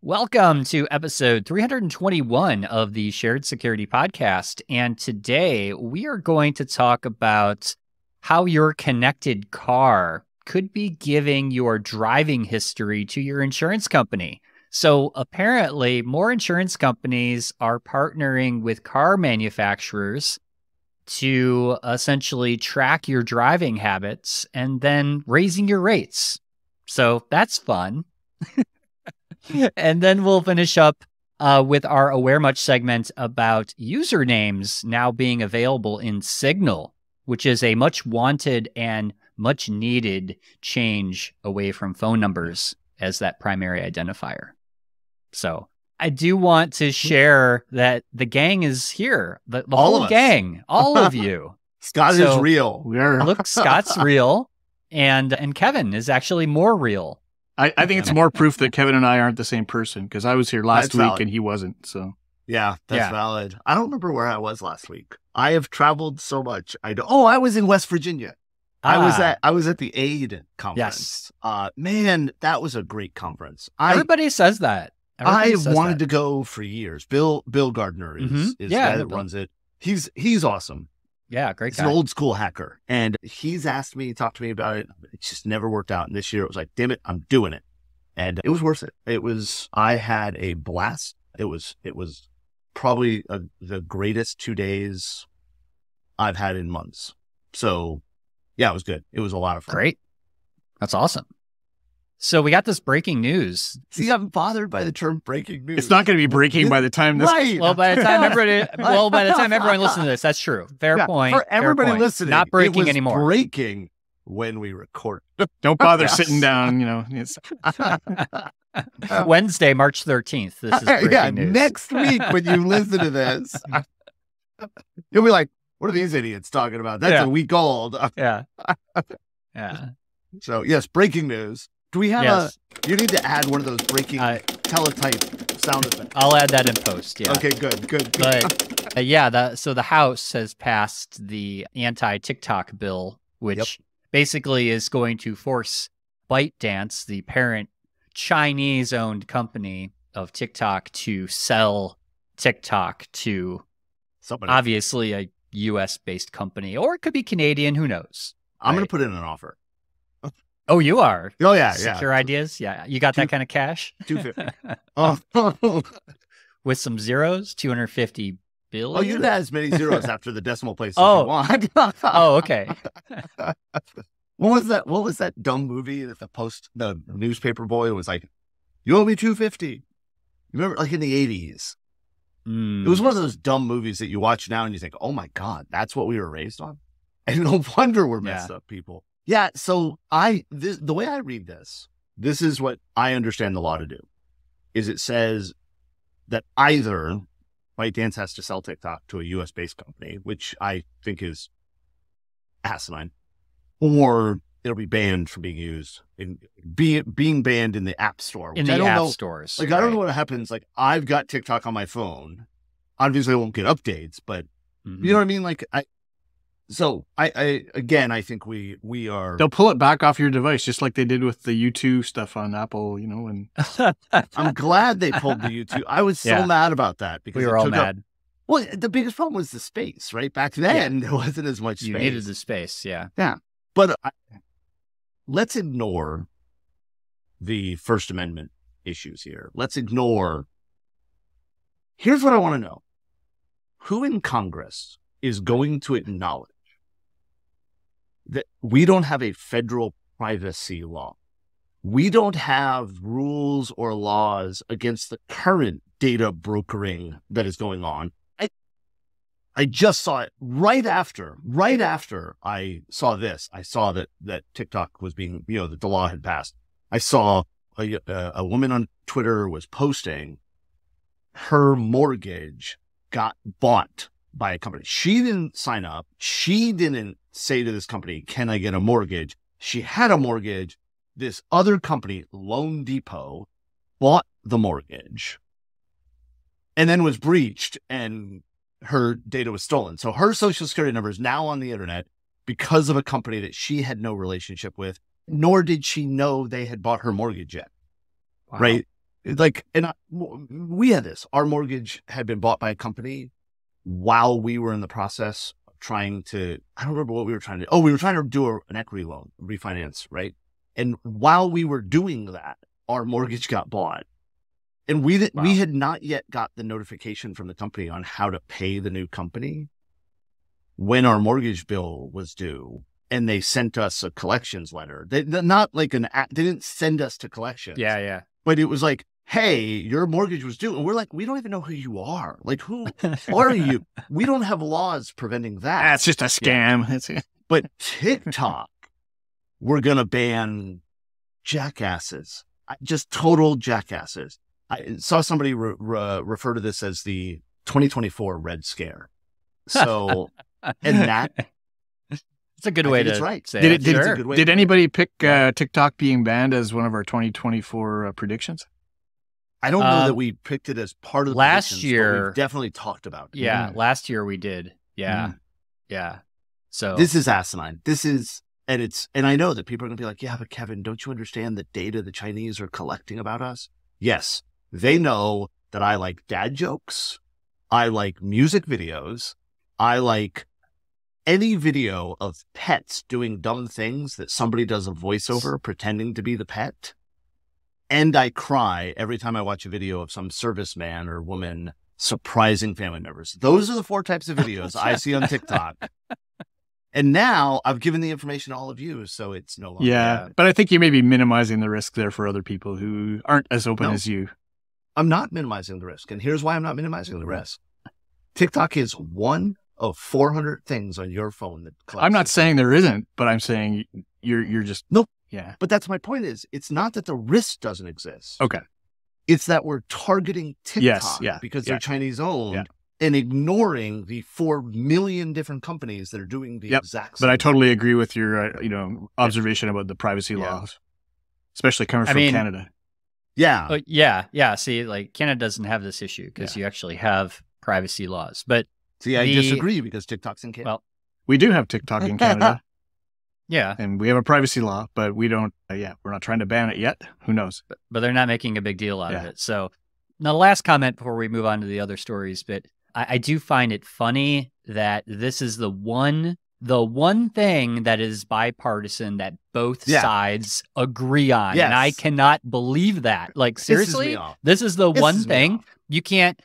Welcome to episode 321 of the Shared Security Podcast. And today we are going to talk about how your connected car could be giving your driving history to your insurance company. So apparently, more insurance companies are partnering with car manufacturers to essentially track your driving habits and then raising your rates. So that's fun. And then we'll finish up with our Aware Much segment about usernames now being available in Signal, which is a much wanted and much needed change away from phone numbers as that primary identifier. So I do want to share that the gang is here, the whole gang, all of you. Scott is real. Look, Scott's real, and Kevin is actually more real. I think it's more proof that Kevin and I aren't the same person, because I was here last week valid. and he wasn't. So yeah, that's valid. I don't remember where I was last week. I have traveled so much. I was in West Virginia. I was at the AID conference. Yes. Man, that was a great conference. Everybody says that. I wanted to go for years. Bill Gardner is the guy that runs it. He's awesome. Yeah, great guy. He's an old school hacker. And he's asked me, talked to me about it. It just never worked out. And this year it was like, damn it, I'm doing it. And it was worth it. I had a blast. It was probably the greatest 2 days I've had in months. So yeah, it was good. It was a lot of fun. Great. That's awesome. So we got this breaking news. See, I'm bothered by the term breaking news. it's not going to be breaking by the time this. Right. Well, by the time everyone listens to this, that's true. Fair point. For everybody listening, not breaking it was anymore. Breaking when we record. Don't bother sitting down. It's Wednesday, March 13th. This is breaking news. Next week when you listen to this, you'll be like, "What are these idiots talking about?" That's a week old. Yeah. So yes, breaking news. Do we have you need to add one of those breaking teletype sound effects. I'll add that in post. Yeah. Okay, good. But so the House has passed the anti-TikTok bill, which basically is going to force ByteDance, the parent Chinese-owned company of TikTok, to sell TikTok to obviously a U.S.-based company, or it could be Canadian. Who knows? I'm going to put in an offer. Oh, you are? Oh, yeah. Secure ideas? Yeah. You got that kind of cash? $250. Oh. With some zeros? 250 billion? Oh, you can add as many zeros after the decimal place as you want. Oh, okay. What was that dumb movie that the newspaper boy was like, "You owe me $250." You remember, like in the 80s? It was one of those dumb movies that you watch now and you think, "Oh my God, that's what we were raised on." And no wonder we're messed up people. Yeah. So the way I read this is what I understand the law to do, is it says that either ByteDance has to sell TikTok to a US based company, which I think is asinine, or it'll be banned from being used being banned in the app store. In the app stores. Like, I don't know what happens. Like, I've got TikTok on my phone. Obviously I won't get updates, but you know what I mean? Like, I think we are. They'll pull it back off your device, just like they did with the U2 stuff on Apple, and I'm glad they pulled the U2. I was so mad about that because we were all mad. Well, the biggest problem was the space, right? Back then, there wasn't as much space. You needed the space, yeah. Yeah. But let's ignore the First Amendment issues here. Here's what I want to know. Who in Congress is going to acknowledge that we don't have a federal privacy law? We don't have rules or laws against the current data brokering that is going on. I just saw it right after I saw this. I saw that TikTok was being, that the law had passed. I saw a woman on Twitter was posting her mortgage got bought by a company. She didn't sign up. She didn't say to this company, "Can I get a mortgage?" She had a mortgage. This other company, Loan Depot, bought the mortgage and then was breached, and her data was stolen. So her social security number is now on the internet because of a company that she had no relationship with, nor did she know they had bought her mortgage yet. Wow. Right. We had this. Our mortgage had been bought by a company while we were in the process of trying to, I don't remember what we were trying to do. Oh, we were trying to do an equity loan, refinance, right? And while we were doing that, our mortgage got bought. And we had not yet got the notification from the company on how to pay the new company when our mortgage bill was due. And they sent us a collections letter. They didn't send us to collections. Yeah. But it was like, hey, your mortgage was due. And we're like, we don't even know who you are. Like, who are you? We don't have laws preventing that. That's just a scam. Yeah. But TikTok, we're going to ban jackasses, just total jackasses. I saw somebody refer to this as the 2024 Red Scare. So, and that. It's a good way to say it. Did anybody pick TikTok being banned as one of our 2024 predictions? I don't know that we picked it as part of the last year. We've definitely talked about it. Yeah, last year we did. Yeah, yeah. So this is asinine. And I know that people are going to be like, yeah, but Kevin, don't you understand the data the Chinese are collecting about us? Yes, they know that I like dad jokes. I like music videos. I like any video of pets doing dumb things that somebody does a voiceover pretending to be the pet. And I cry every time I watch a video of some serviceman or woman surprising family members. Those are the 4 types of videos I see on TikTok. And now I've given the information to all of you, so it's no longer. Yeah, but I think you may be minimizing the risk there for other people who aren't as open as you. I'm not minimizing the risk. And here's why I'm not minimizing the risk. TikTok is one of 400 things on your phone that collects. I'm not saying there isn't, but I'm saying you're just. Nope. Yeah. But that's my point is, it's not that the risk doesn't exist. Okay. It's that we're targeting TikTok because they're Chinese owned and ignoring the 4 million different companies that are doing the exact same. But I totally agree with your observation about the privacy laws, especially coming from Canada. Yeah. Yeah. See, like Canada doesn't have this issue because you actually have privacy laws. But see, I disagree because TikTok's in Canada. Well, we do have TikTok in Canada. Yeah. And we have a privacy law, but we don't, we're not trying to ban it yet. Who knows? But they're not making a big deal out of it. So now the last comment before we move on to the other stories, but I do find it funny that this is the one thing that is bipartisan that both sides agree on. Yes. And I cannot believe that. Like, seriously, this is the one thing you can't,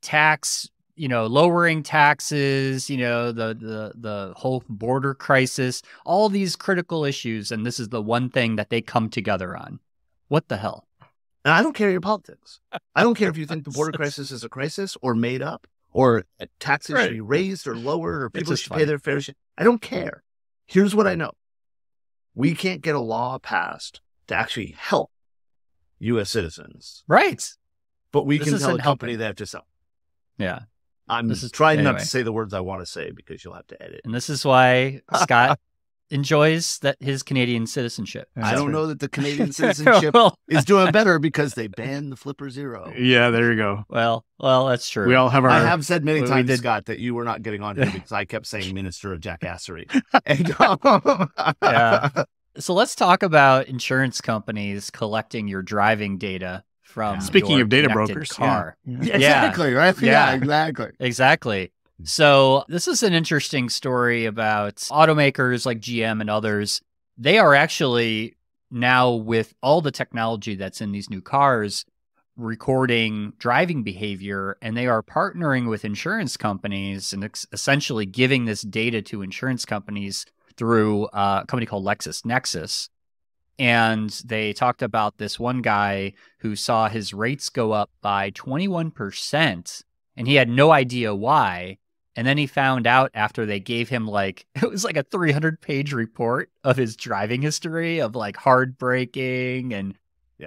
tax, lowering taxes, the whole border crisis, all these critical issues. And this is the one thing that they come together on. What the hell? And I don't care your politics. I don't care if you think the border crisis is a crisis or made up or taxes should be raised or lowered or people should pay their fair share. I don't care. Here's what I know. We can't get a law passed to actually help U.S. citizens. Right. But we can tell a company they have to sell. Yeah. I'm trying not to say the words I want to say because you'll have to edit. And this is why Scott enjoys his Canadian citizenship. I don't know that the Canadian citizenship is doing better because they banned the Flipper Zero. Yeah, there you go. Well, that's true. We all have our. I have said many times, Scott, that you were not getting on here because I kept saying Minister of Jackassery. Yeah. So let's talk about insurance companies collecting your driving data from. Speaking of data connected brokers, car. Exactly. Right. Yeah. Exactly. Exactly. So this is an interesting story about automakers like GM and others. They are actually now, with all the technology that's in these new cars, recording driving behavior, and they are partnering with insurance companies and essentially giving this data to insurance companies through a company called LexisNexis. And they talked about this one guy who saw his rates go up by 21%, and he had no idea why. And then he found out after they gave him it was like a 300-page report of his driving history of like hard braking and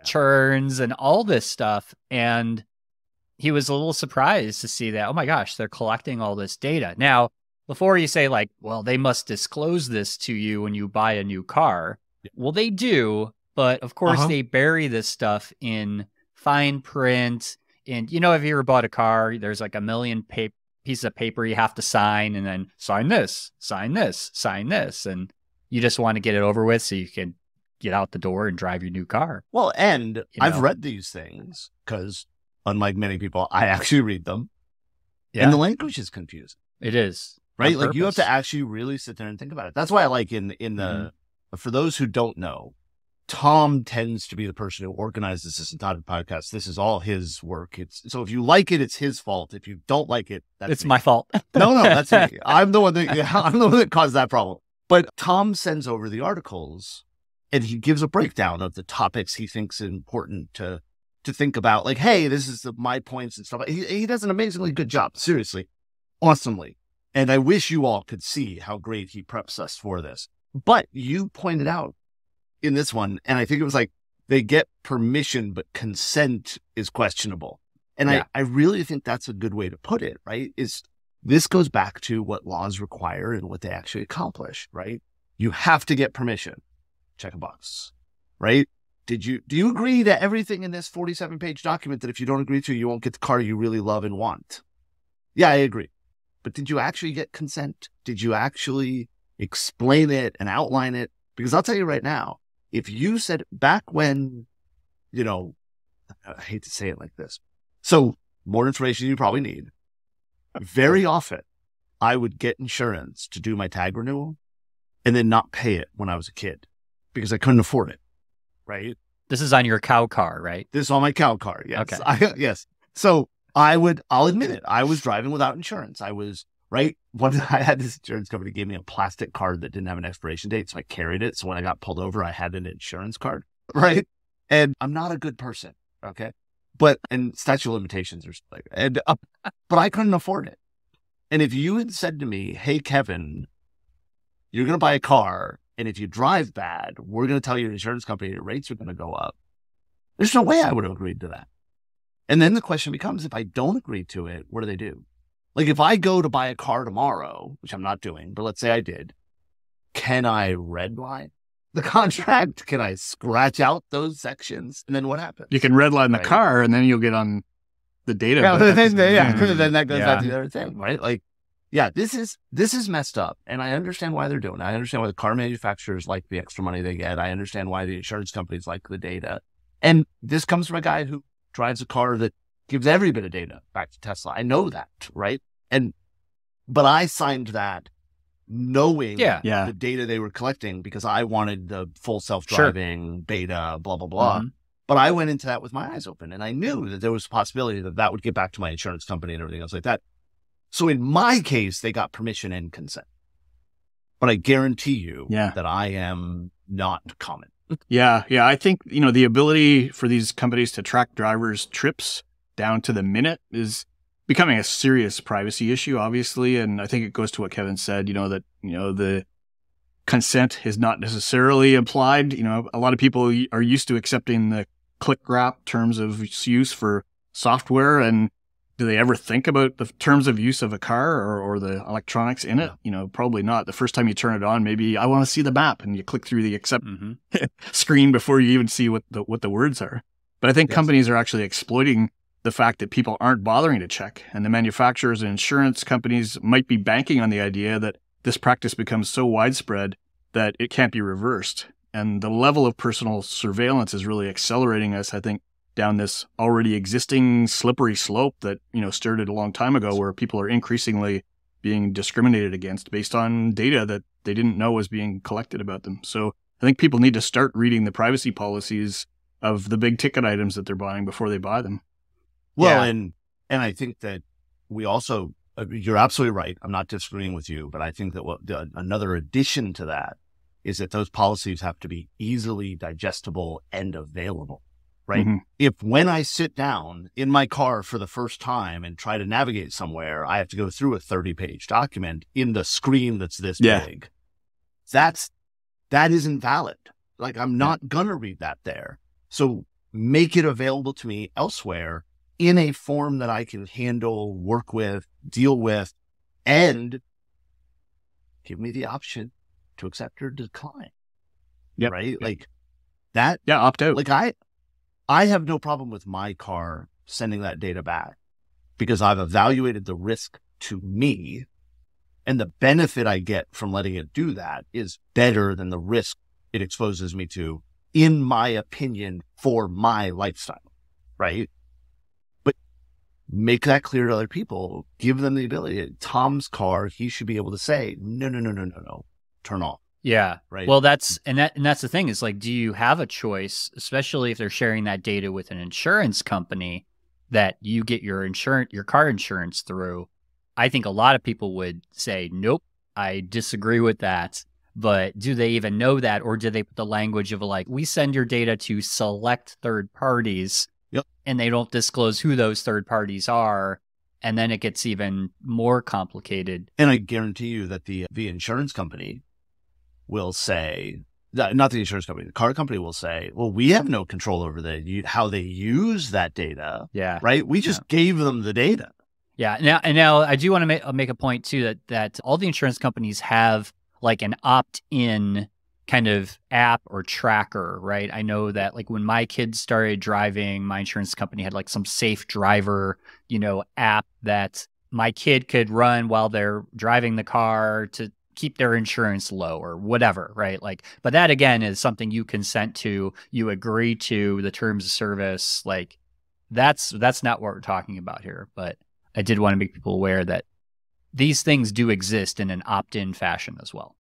churns and all this stuff. And he was a little surprised to see that, oh my gosh, they're collecting all this data. Now, before you say well, they must disclose this to you when you buy a new car. Well, they do. But of course, they bury this stuff in fine print. And, if you ever bought a car, there's like a million pieces of paper you have to sign, and then sign this, sign this, sign this. And you just want to get it over with so you can get out the door and drive your new car. Well, and I've read these things because, unlike many people, I actually read them. Yeah. And the language is confusing. It is. Right? Like you have to actually really sit there and think about it. That's why I like in the, for those who don't know, Tom tends to be the person who organizes this entire podcast. This is all his work. So if you like it, it's his fault. If you don't like it, it's my fault. No, that's me. I'm the one that caused that problem. But Tom sends over the articles and he gives a breakdown of the topics he thinks important to think about. Like, hey, this is my points and stuff. He does an amazingly good job. Seriously. Awesomely. And I wish you all could see how great he preps us for this. But you pointed out in this one, and I think it was like they get permission, but consent is questionable. And I really think that's a good way to put it, right? Is this goes back to what laws require and what they actually accomplish, right? You have to get permission. Check a box, right? Do you agree to everything in this 47-page document that if you don't agree to, you won't get the car you really love and want? Yeah, I agree. But did you actually get consent? Did you actually explain it and outline it? Because I'll tell you right now, if you said back when, I hate to say it like this. So more information you probably need. Very often I would get insurance to do my tag renewal and then not pay it when I was a kid because I couldn't afford it. Right. This is on your cow car, right? This is on my cow car. Yes. Okay. Yes. So I'll admit it. I was driving without insurance. I was right. I had this insurance company gave me a plastic card that didn't have an expiration date. So I carried it. So when I got pulled over, I had an insurance card. Right. And I'm not a good person. Okay. And statute of limitations are like, but I couldn't afford it. And if you had said to me, hey, Kevin, you're going to buy a car. And if you drive bad, we're going to tell your insurance company your rates are going to go up. There's no way I would have agreed to that. And then the question becomes, if I don't agree to it, what do they do? Like if I go to buy a car tomorrow, which I'm not doing, but let's say I did, can I redline the contract? Can I scratch out those sections? And then what happens? You can redline the car and then you'll get on the data. Yeah, then that goes back to the other thing, right? Like, yeah, this is messed up. And I understand why they're doing it. I understand why the car manufacturers like the extra money they get. I understand why the insurance companies like the data. And this comes from a guy who drives a car that gives every bit of data back to Tesla. I know that, right? But I signed that knowing the data they were collecting because I wanted the full self-driving beta, blah, blah, blah. Mm-hmm. But I went into that with my eyes open and I knew that there was a possibility that would get back to my insurance company and everything else like that. So in my case, they got permission and consent. But I guarantee you that I am not common. Yeah. I think, the ability for these companies to track drivers' trips down to the minute is becoming a serious privacy issue, obviously. And I think it goes to what Kevin said, that, the consent is not necessarily implied. A lot of people are used to accepting the click wrap terms of use for software. And do they ever think about the terms of use of a car or the electronics in it? Probably not. The first time you turn it on, maybe I want to see the map and you click through the accept screen before you even see what the words are. But I think companies are actually exploiting the fact that people aren't bothering to check, and the manufacturers and insurance companies might be banking on the idea that this practice becomes so widespread that it can't be reversed. And the level of personal surveillance is really accelerating us, I think, down this already existing slippery slope that, started a long time ago, where people are increasingly being discriminated against based on data that they didn't know was being collected about them. So I think people need to start reading the privacy policies of the big ticket items that they're buying before they buy them. Well, and I think that we also, you're absolutely right. I'm not disagreeing with you, but I think that another addition to that is that those policies have to be easily digestible and available. Right. Mm-hmm. If when I sit down in my car for the first time and try to navigate somewhere, I have to go through a 30-page document in the screen that's this big, that isn't valid. Like I'm not going to read that there. So make it available to me elsewhere in a form that I can handle, work with, deal with, and give me the option to accept or decline. Yep. Right. Like that. Yeah. Opt out. Like I have no problem with my car sending that data back because I've evaluated the risk to me, and the benefit I get from letting it do that is better than the risk it exposes me to in my opinion, for my lifestyle, right? But make that clear to other people. Give them the ability. Tom's car, he should be able to say, no, turn off. Yeah. Right. Well, that's the thing is like, do you have a choice, especially if they're sharing that data with an insurance company that you get your car insurance through? I think a lot of people would say, nope, I disagree with that. But do they even know that? Or do they put the language of like, we send your data to select third parties, yep, and they don't disclose who those third parties are. And then it gets even more complicated. And I guarantee you that the insurance company will say, not the insurance company, the car company will say, well, we have no control over how they use that data. Yeah. Right. We just gave them the data. Yeah. Now I do want to make a point too, that all the insurance companies have like an opt-in kind of app or tracker, right? I know that like when my kids started driving, my insurance company had like some safe driver, app that my kid could run while they're driving the car to keep their insurance low or whatever, right? Like, but that again is something you consent to, you agree to the terms of service. Like that's not what we're talking about here. But I did want to make people aware that these things do exist in an opt-in fashion as well.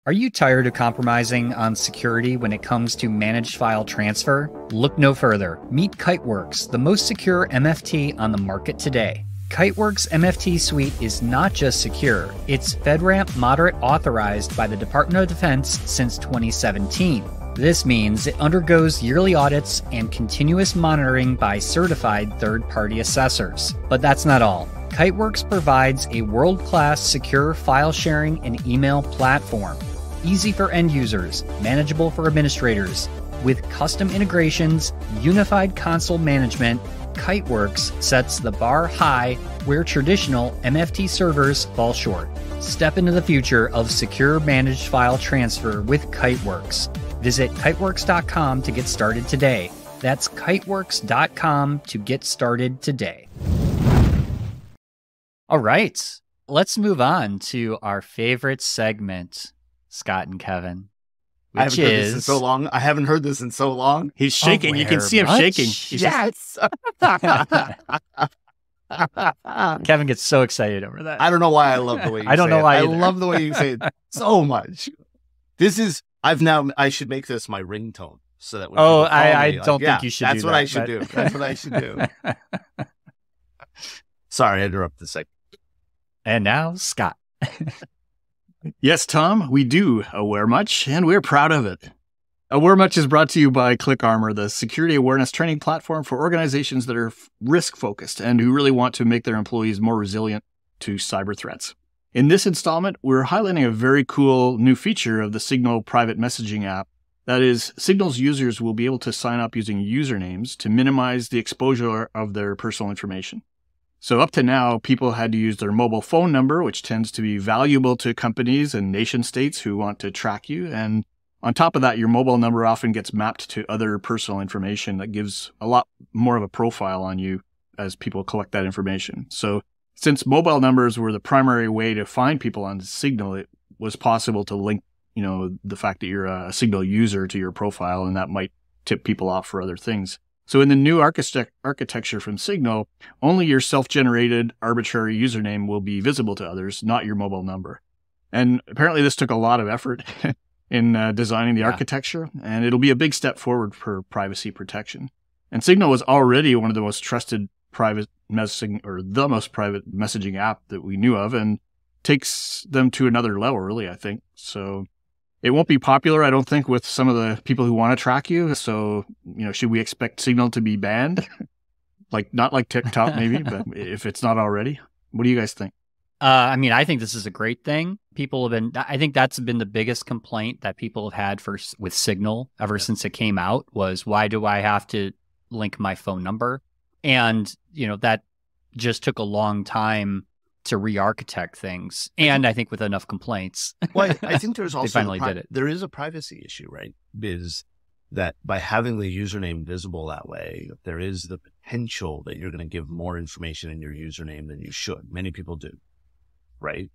Are you tired of compromising on security when it comes to managed file transfer? Look no further. Meet Kiteworks, the most secure MFT on the market today. Kiteworks MFT Suite is not just secure, it's FedRAMP Moderate authorized by the Department of Defense since 2017. This means it undergoes yearly audits and continuous monitoring by certified third-party assessors. But that's not all. Kiteworks provides a world-class secure file sharing and email platform. Easy for end users, manageable for administrators. With custom integrations, unified console management, Kiteworks sets the bar high where traditional MFT servers fall short. Step into the future of secure managed file transfer with Kiteworks. Visit kiteworks.com to get started today. That's kiteworks.com to get started today. All right, let's move on to our favorite segment, Scott and Kevin. I haven't heard this in so long. I haven't heard this in so long. He's shaking. You can see him shaking. Yes. Kevin gets so excited over that. I don't know why I love the way you say it. I don't know why I either. love the way you say it so much. I should make this my ringtone so that when people call I me, don't think you should do that. That's what I should do. That's what I should do. Sorry, I interrupted the segment. And now, Scott. Yes, Tom, we do Aware Much, and we're proud of it. Aware Much is brought to you by ClickArmor, the security awareness training platform for organizations that are risk-focused and who really want to make their employees more resilient to cyber threats. In this installment, we're highlighting a very cool new feature of the Signal private messaging app. That is, Signal's users will be able to sign up using usernames to minimize the exposure of their personal information. So up to now, people had to use their mobile phone number, which tends to be valuable to companies and nation states who want to track you. And on top of that, your mobile number often gets mapped to other personal information that gives a lot more of a profile on you as people collect that information. So since mobile numbers were the primary way to find people on Signal, it was possible to link, the fact that you're a Signal user to your profile, and that might tip people off for other things. So in the new architecture from Signal, only your self-generated arbitrary username will be visible to others, not your mobile number. And apparently this took a lot of effort in designing the architecture, and it'll be a big step forward for privacy protection. And Signal was already one of the most trusted private messaging, or the most private messaging app that we knew of, and takes them to another level, really, I think. So it won't be popular, I don't think, with some of the people who want to track you. So, should we expect Signal to be banned? Not like TikTok, maybe, but if it's not already. What do you guys think? I think this is a great thing. I think that's been the biggest complaint that people have had with Signal ever since it came out was, why do I have to link my phone number? And, that just took a long time to re-architect things. And I think with enough complaints. Well, I think there's also, finally did it. There is a privacy issue, right? Is that by having the username visible that way, there is the potential that you're going to give more information in your username than you should. Many people do, right?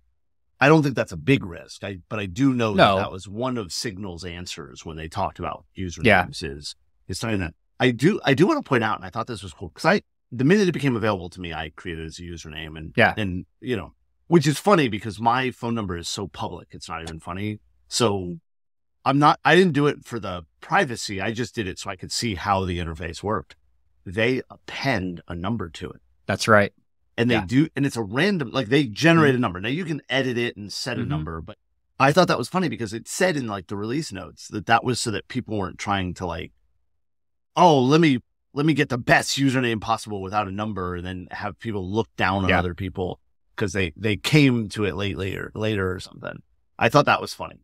I don't think that's a big risk. But I do know No. that was one of Signal's answers when they talked about usernames is something that I do want to point out. And I thought this was cool because the minute it became available to me, I created it as a username and you know, which is funny because my phone number is so public. It's not even funny. So I didn't do it for the privacy. I just did it so I could see how the interface worked. They append a number to it. That's right. And they do, and it's a random, like they generate a number. Now you can edit it and set a number, but I thought that was funny because it said in like the release notes that was so that people weren't trying to like, oh, let me get the best username possible without a number and then have people look down on other people because they came to it later or something. I thought that was funny.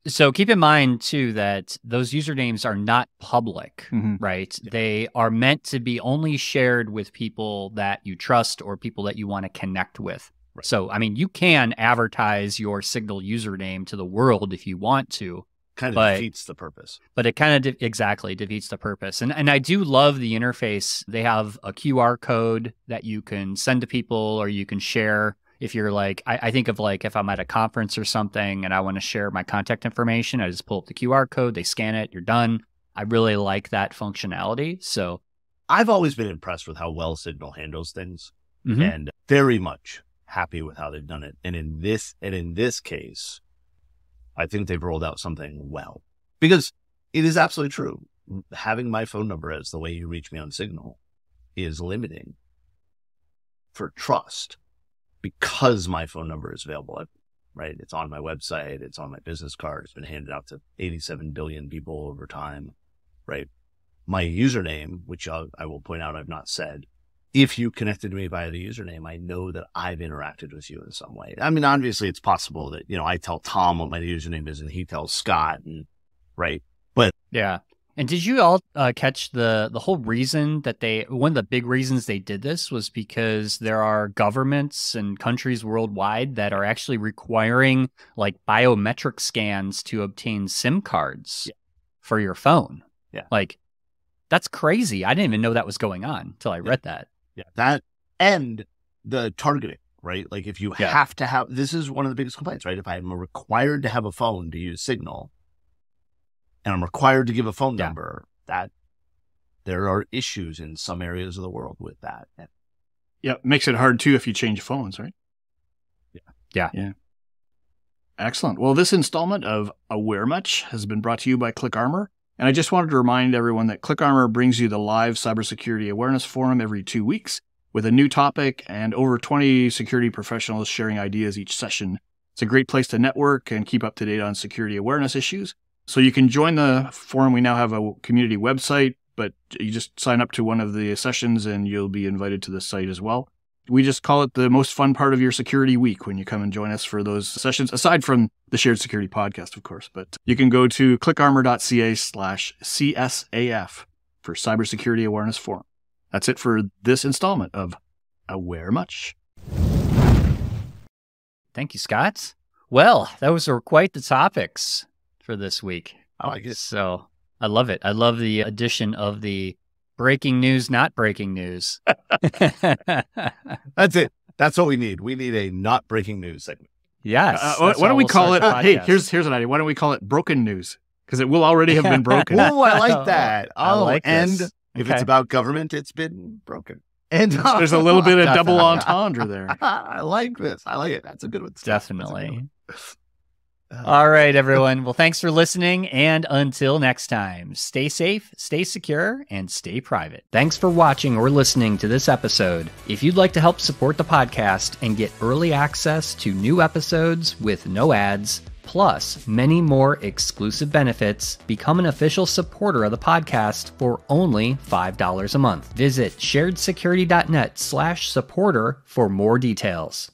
So keep in mind, too, that those usernames are not public, right? Yeah. They are meant to be only shared with people that you trust or people that you want to connect with. Right. So, I mean, you can advertise your Signal username to the world if you want to. Kind of defeats the purpose. But it kind of exactly defeats the purpose. And I do love the interface. They have a QR code that you can send to people or you can share. If you're like, I think of like if I'm at a conference or something and I want to share my contact information, I just pull up the QR code, they scan it, you're done. I really like that functionality. So I've always been impressed with how well Signal handles things and very much happy with how they've done it. And in this case, I think they've rolled out something well because it is absolutely true. Having my phone number as the way you reach me on Signal is limiting for trust. Because my phone number is available, right? It's on my website. It's on my business card. It's been handed out to 87 billion people over time, right? My username, which I will point out I've not said, if you connected to me via the username, I know that I've interacted with you in some way. I mean, obviously, it's possible that, you know, I tell Tom what my username is and he tells Scott, and right? But yeah. And did you all catch the whole reason that one of the big reasons they did this was because there are governments and countries worldwide that are actually requiring like biometric scans to obtain SIM cards for your phone. Yeah. Like that's crazy. I didn't even know that was going on until I read that. Yeah. That and the targeting, right? Like if you have to have, this is one of the biggest complaints, right? If I'm required to have a phone to use Signal, and I'm required to give a phone number, that there are issues in some areas of the world with that. Yeah, makes it hard too if you change phones, right? Yeah. Excellent. Well, this installment of Aware Much has been brought to you by ClickArmor. And I just wanted to remind everyone that ClickArmor brings you the live Cybersecurity Awareness Forum every 2 weeks with a new topic and over 20 security professionals sharing ideas each session. It's a great place to network and keep up to date on security awareness issues. So you can join the forum. We now have a community website, but you just sign up to one of the sessions and you'll be invited to the site as well. We just call it the most fun part of your security week when you come and join us for those sessions, aside from the Shared Security podcast, of course. But you can go to clickarmor.ca/CSAF for Cybersecurity Awareness Forum. That's it for this installment of Aware Much. Thank you, Scott. Well, those were quite the topics for this week. I like it. So I love it. I love the addition of the breaking news, not breaking news. That's it. That's what we need. We need a not breaking news segment. Yes. Why don't we call it, hey, here's an idea. Why don't we call it broken news? Because it will already have been broken. Oh, I like that. And this. If it's about government, it's been broken. And there's a little bit of double entendre there. I like this. I like it. That's a good one. Definitely. All right, everyone. Well, thanks for listening. And until next time, stay safe, stay secure, and stay private. Thanks for watching or listening to this episode. If you'd like to help support the podcast and get early access to new episodes with no ads, plus many more exclusive benefits, become an official supporter of the podcast for only $5 a month. Visit sharedsecurity.net/supporter for more details.